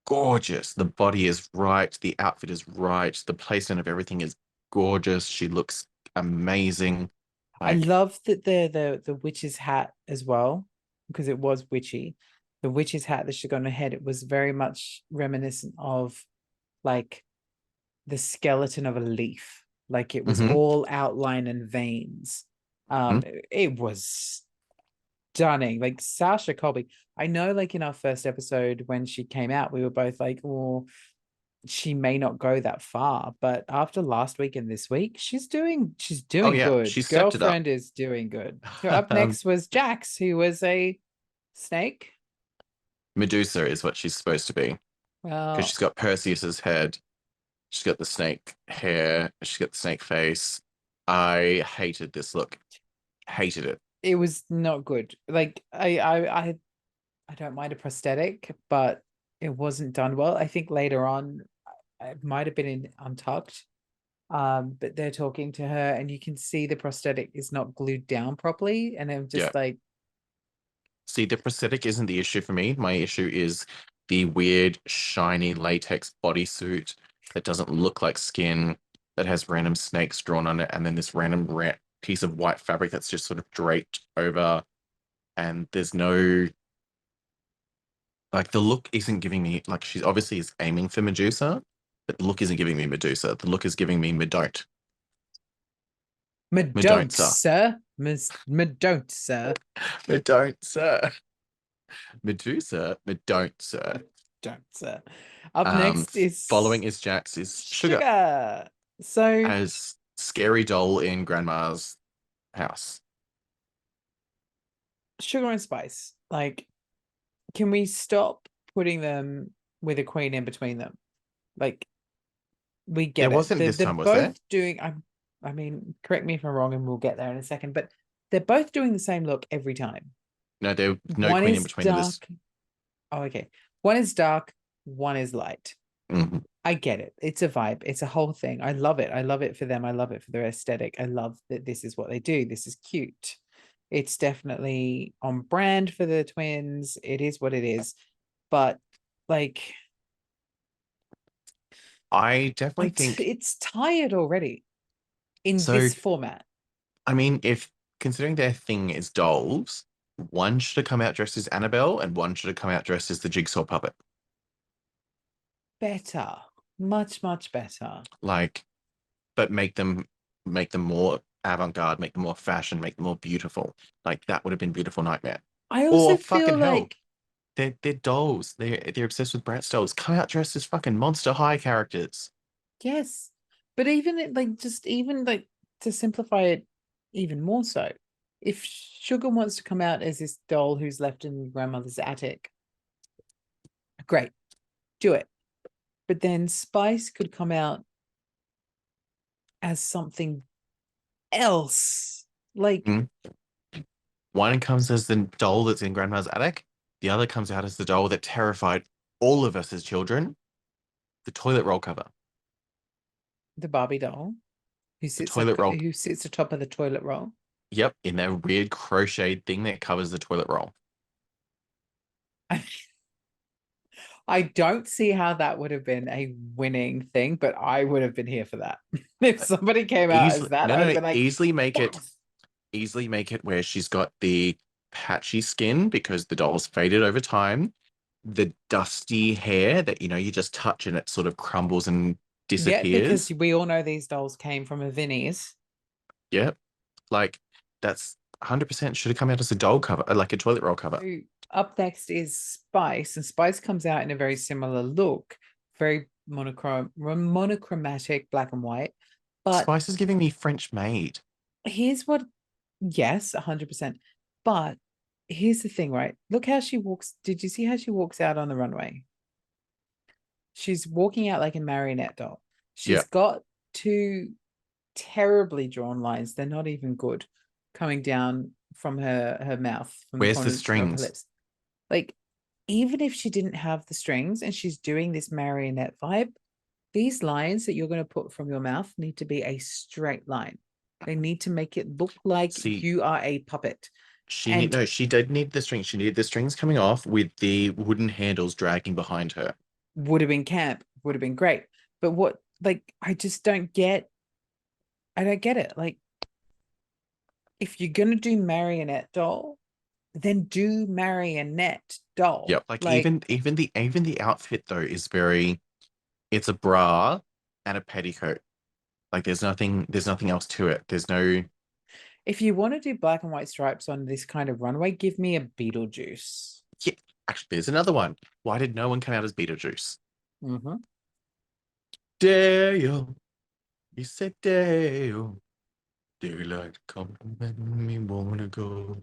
gorgeous. The body is right. The outfit is right. The placement of everything is gorgeous. She looks amazing. I Like, love that the witch's hat as well, because it was witchy. The witch's hat that she got on her head, it was very much reminiscent of like the skeleton of a leaf. Like it was mhm, all outline and veins. mhm. It was stunning. Like Sasha Colby. I know, like in our first episode when she came out, we were both like, oh, she may not go that far. But after last week and this week, she's Oh doing yeah, good. she stepped it up. Girlfriend is doing good. So up Um, next was Jax, who was a snake. Medusa is what she's supposed to be because Well, she's got Perseus's head. She's got the snake hair. She's got the snake face. I hated this look. Hated it. it was not good. Like I don't mind a prosthetic, but it wasn't done well. I think later on it might have been in Untucked. But they're talking to her and you can see the prosthetic is not glued down properly. And I'm Yeah. just like, See, the prosthetic isn't the issue for me. My issue is the weird, shiny latex bodysuit that doesn't look like skin, that has random snakes drawn on it, and then this random piece of white fabric that's just sort of draped over. And there's no, like, the look isn't giving me, like, she obviously is aiming for Medusa, but the look isn't giving me Medusa. The look is giving me Medon't. Medon'tsa. Medusa, Medusa, Medon'tsa. Medusa, Medon'tsa. Medusa. Up Um, next is following is Jax is Sugar Sugar. So as scary doll in Grandma's house. Sugar and Spice, like, can we stop putting them with a queen in between them? Like, we There get it. wasn't They're, this they're time, was there? both doing, I mean, correct me if I'm wrong and we'll get there in a second, but they're both doing the same look every time. No, there no One queen in is between them. This. dark. Oh, okay. One is dark, one is light. Mhm. I get it. It's a vibe. It's a whole thing. I love it. I love it for them. I love it for their aesthetic. I love that this is what they do. This is cute. It's definitely on brand for the twins. It is what it is. But like, I definitely think it's tired already in so. this format. I mean, if considering their thing is dolls, one should have come out dressed as Annabelle and one should have come out dressed as the Jigsaw puppet. Better. Much, much better. Like, but make them more avant-garde, make them more fashion, make them more beautiful. Like that would have been beautiful Nightmare. I Or also fucking feel hell, like, they're dolls. They're obsessed with Bratz dolls. Come out dressed as fucking Monster High characters. yes. But even even like to simplify it even more so, if Sugar wants to come out as this doll who's left in grandmother's attic, great, do it. But then Spice could come out as something else. Like, Mm. One comes as the doll that's in Grandma's attic. The other comes out as the doll that terrified all of us as children. The toilet roll cover. the Barbie doll The toilet roll. who sits atop of the toilet roll. Yep, in that weird crocheted thing that covers the toilet roll. I don't see how that would have been a winning thing, but I would have been here for that. If Uh, somebody came out as Easily, that, no, I would no, have no, been like, easily make it where she's got the patchy skin because the doll's faded over time, the dusty hair that you just touch and it sort of crumbles and yeah, because disappears. we all know these dolls came from a Vinnie's. Yep, like that's 100% should have come out as a doll cover, like a toilet roll cover. So up next is Spice, and Spice comes out in a very similar look, very monochromatic, black and white. But Spice is giving me French maid. here's what, yes, 100%. But here's the thing, right? Look how she walks. Did you see how she walks out on the runway? She's walking out like a marionette doll. Yeah, She's got two terribly drawn lines. They're not even good coming down from her mouth, from the where's the corners of her strings? lips. Like, even if she didn't have the strings and she's doing this marionette vibe, these lines that you're going to put from your mouth need to be a straight line. They need to make it look like See, you are a puppet. she need And no, she did need the strings. She needed the strings coming off with the wooden handles dragging behind her. would have been camp, would have been great. But what, like, I don't get it. Like, if you're going to do marionette doll, then do marionette doll. Yep. Like Like, even the outfit though is very it's a bra and a petticoat. Like there's nothing else to it. There's no if you want to do black and white stripes on this kind of runway, give me a Beetlejuice. yeah, actually there's another one. Why did no one come out as Beetlejuice? Mm-hmm. Dale. You said Dale. Daylight come and me wanna go.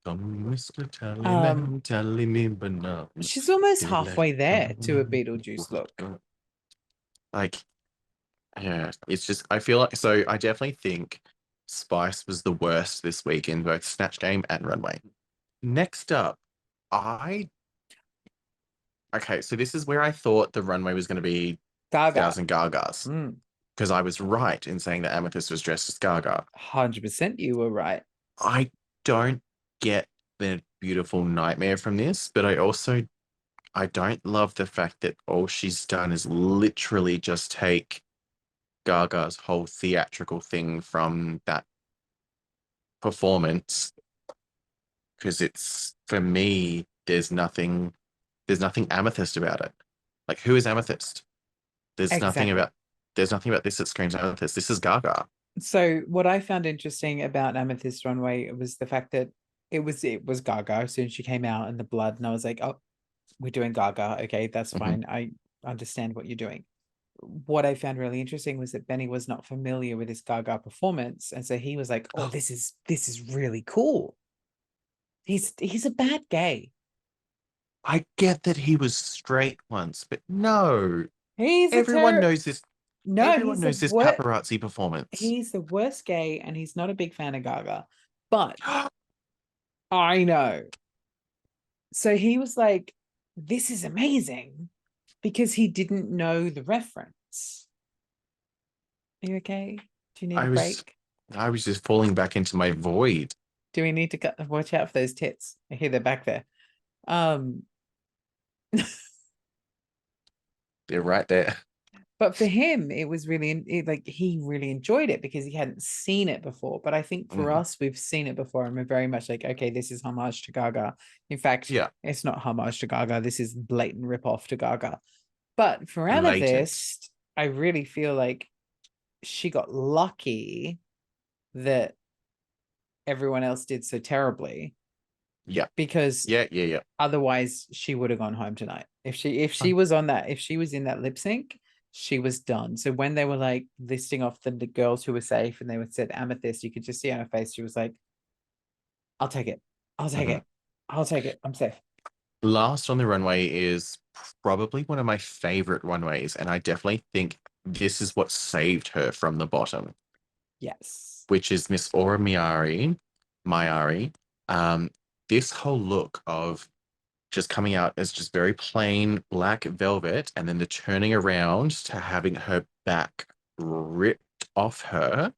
Come, Mr. Um, Tallyman, tally me banana. she's almost Daylight halfway there to a come. Beetlejuice look. Like, yeah, it's just I feel like so I definitely think Spice was the worst this week in both Snatch Game and Runway. Next up, I okay, so this is where I thought the runway was going to be Gaga. Thousand Gagas Mm, because I was right in saying that Amethyst was dressed as Gaga. 100% you were right. I don't get the beautiful nightmare from this, but I don't love the fact that all she's done is literally just take Gaga's whole theatrical thing from that performance because it's for me there's nothing amethyst about it. Like who is amethyst? There's nothing Exactly. about there's nothing about this that screams amethyst. This is Gaga. So what I found interesting about Amethyst Runway was the fact that it was Gaga as soon as she came out and the blood, and I was like, oh, we're doing Gaga. Okay, that's Mhm. fine. I understand what you're doing. What I found really interesting was that Benny was not familiar with this Gaga performance, and so he was like, "Oh, this is really cool." He's a bad gay. I get that he was straight once, but no. He's a Everyone terror. knows this. No, Everyone knows this paparazzi performance. he's the worst gay, and he's not a big fan of Gaga. But I know. So he was like, "This is amazing," because he didn't know the reference. Are you okay? Do you need a I was break? I was just falling back into my void. Do we need to watch out for those tits? I hear they're back there. Um, They're right there. But for him, it was really like he really enjoyed it because he hadn't seen it before. But I think for Mm. us, we've seen it before, and we're very much like, okay, this is homage to Gaga. In fact, Yeah, it's not homage to Gaga. This is blatant ripoff to Gaga. But for blatant. Amethyst, I really feel like she got lucky that everyone else did so terribly Yeah, because yeah, yeah, yeah. otherwise she would have gone home tonight. If she Um, was on that, if she was in that lip sync, she was done. So when they were like listing off the girls who were safe and they would said Amethyst, you could just see on her face she was like, I'll take it. I'll take mhm. it. I'll take it. I'm safe. Last on the runway is probably one of my favorite runways, and I definitely think this is what saved her from the bottom, Yes. which is Miss Aura Mayari. Um, this whole look of just coming out as just very plain black velvet, and then the turning around to having her back ripped off her,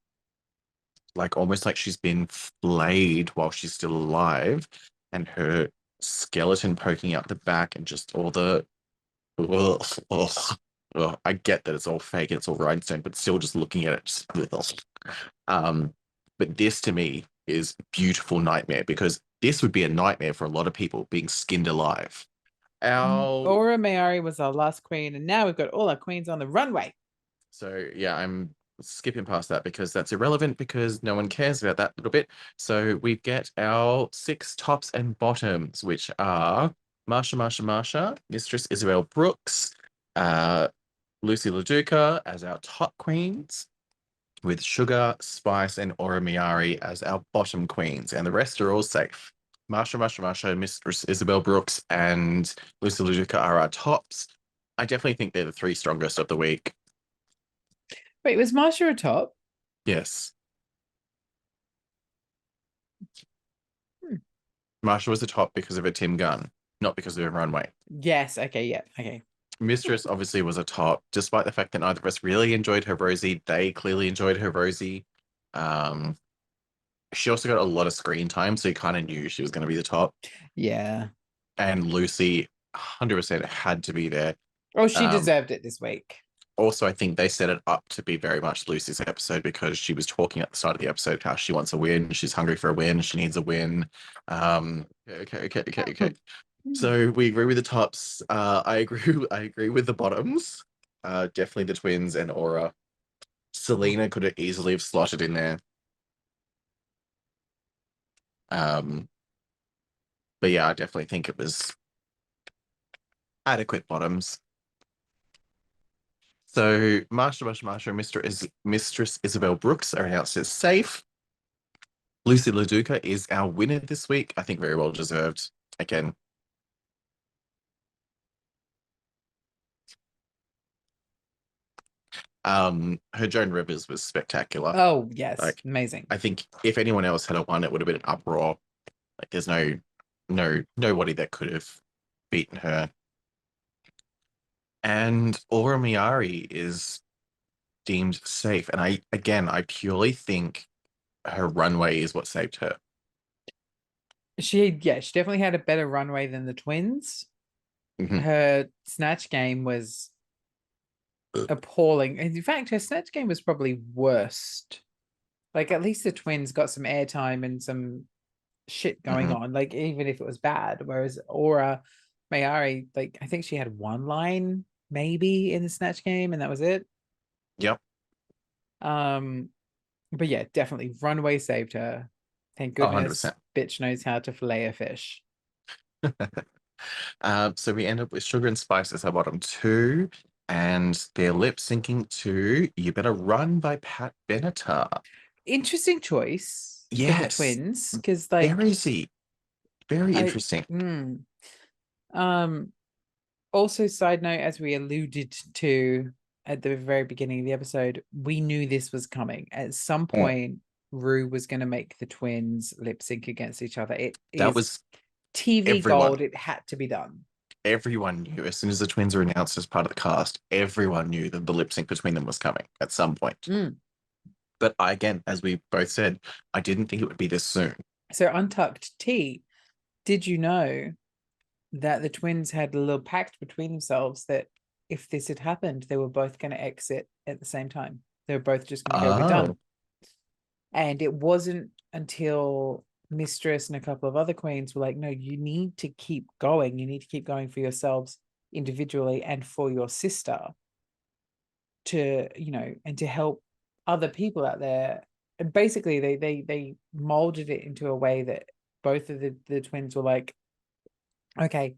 like almost like she's been flayed while she's still alive, and her skeleton poking out the back, and just all the ugh, ugh, ugh. I get that it's all fake, it's all rhinestone, but still just looking at it, just, ugh. Um, but this to me is beautiful nightmare because this would be a nightmare for a lot of people being skinned alive. Our Aura Mayari was our last queen, and now we've got all our queens on the runway. So yeah, I'm skipping past that because that's irrelevant because no one cares about that little bit. So we get our six tops and bottoms, which are Marsha, Mistress Isabel Brooks, uh, Lucy LaDuca as our top queens, with Sugar, Spice, and Aura Miari as our bottom queens, and the rest are all safe. Marsha, Mistress Isabel Brooks, and Lucy LaDuca are our tops. I definitely think they're the three strongest of the week. Wait, was Marsha a top? Yes. Hmm. Marsha was the top because of a Tim Gunn, not because of a runway. Yes. Okay. Yeah. Okay. Mistress obviously was a top, despite the fact that neither of us really enjoyed her Rosie. They clearly enjoyed her Rosie. Um, she also got a lot of screen time, so you kind of knew she was going to be the top. Yeah. And Lucy, 100% had to be there. Oh, she Um, deserved it this week. Also, I think they set it up to be very much Lucy's episode because she was talking at the start of the episode how she wants a win, she's hungry for a win, she needs a win. Okay. So we agree with the tops. I agree. I agree with the bottoms. Definitely the twins and Aura. Selena could have easily have slotted in there. Um, but yeah, I definitely think it was adequate bottoms. So Marsha, and Mistress Isabel Brooks are announced as safe. Lucy LaDuca is our winner this week. I think very well deserved. Again, her Joan Rivers was spectacular. Oh, yes. Like, Amazing. I think if anyone else had a won, it would have been an uproar. Like, there's nobody that could have beaten her. And Aura Miari is deemed safe. And I purely think her runway is what saved her. She definitely had a better runway than the twins. Mhm. Her snatch game was appalling. In fact, her snatch game was probably worst. Like at least the twins got some airtime and some shit going Mhm. on, like even if it was bad. Whereas Aura Mayari, like I think she had one line maybe in the snatch game, and that was it. Yep, Um, but yeah, definitely runway saved her. Thank goodness 100%. bitch knows how to fillet a fish. So we end up with Sugar and Spice as our bottom two, and they're lip syncing to You Better Run by Pat Benatar. Interesting choice for the Yes, twins because very like easy, very I interesting. um also side note, as we alluded to at the very beginning of the episode, we knew this was coming at some Mm. point. Rue was going to make the twins lip sync against each other. It That is was TV gold. everyone. It had to be done. Everyone knew as soon as the twins were announced as part of the cast, everyone knew that the lip sync between them was coming at some point. Mm. But again, as we both said, I didn't think it would be this soon. So untucked tea, did you know that the twins had a little pact between themselves that if this had happened, they were both going to exit at the same time. They were both just going to go, we're Oh, done. And it wasn't until Mistress and a couple of other queens were like, no, you need to keep going. You need to keep going for yourselves individually and for your sister to, and to help other people out there. And basically they molded it into a way that both of the twins were like, okay,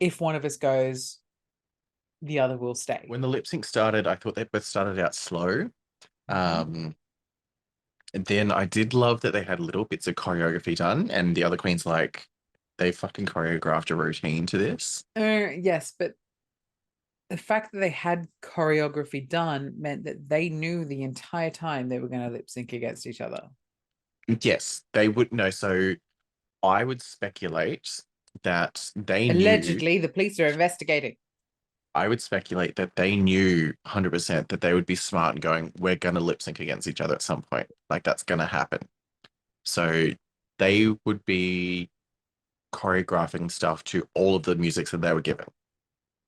if one of us goes, the other will stay. when the lip sync started, I thought they both started out slow. And then I did love that they had little bits of choreography done, and the other queens they fucking choreographed a routine to this. Yes, but the fact that they had choreography done meant that they knew the entire time they were going to lip sync against each other. Yes, they would know. So I would speculate that they knew. Allegedly, the police are investigating. I would speculate that they knew 100% that they would be smart and going, we're going to lip sync against each other at some point. Like, that's going to happen. So they would be choreographing stuff to all of the musics that they were given.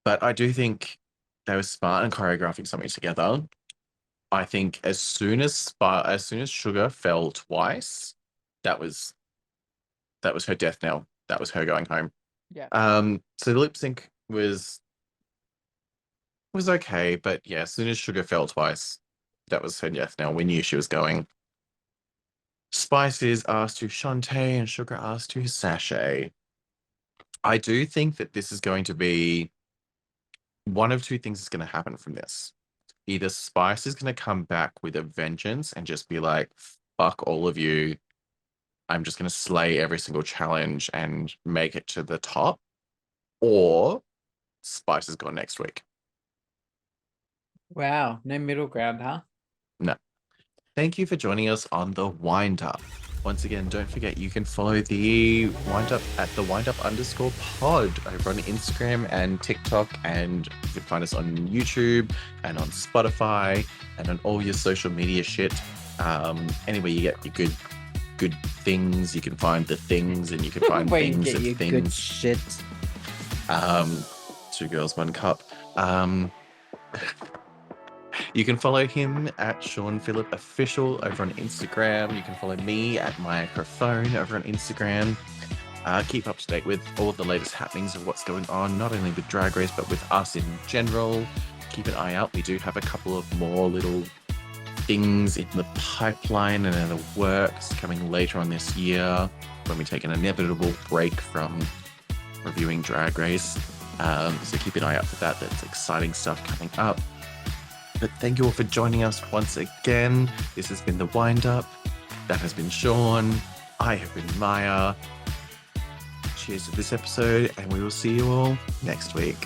But I do think they were smart in choreographing something together. I think as soon as Sugar fell twice, that was her death knell. That was her going home. Yeah. So the lip sync was okay, but yeah, as soon as Sugar fell twice, that was her death knell. We knew she was going. Spice is asked to Shantae and Sugar asked to Sashay. I do think that this is going to be one of two things is going to happen from this. Either Spice is going to come back with a vengeance and just be like, fuck all of you. I'm just going to slay every single challenge and make it to the top. Or Spice is gone next week. Wow. No middle ground, huh? No. Thank you for joining us on the Wind Up. Once again, don't forget you can follow the Wind Up at the @wind_up_pod over on Instagram and TikTok, and you can find us on YouTube and on Spotify and on all your social media shit. Anywhere you get your good things, you can find the things, and you can find Where you things get of your things. good shit. Two girls, one cup. You can follow him at Shaun Phillip Official over on Instagram. You can follow me at Microphone over on Instagram. Keep up to date with all of the latest happenings of what's going on, not only with Drag Race, but with us in general. Keep an eye out. We do have a couple of more little things in the pipeline and in the works coming later on this year when we take an inevitable break from reviewing Drag Race. So keep an eye out for that. That's exciting stuff coming up. But thank you all for joining us once again. This has been The Wind Up. That has been Shaun. I have been Mya. Cheers to this episode, and we will see you all next week.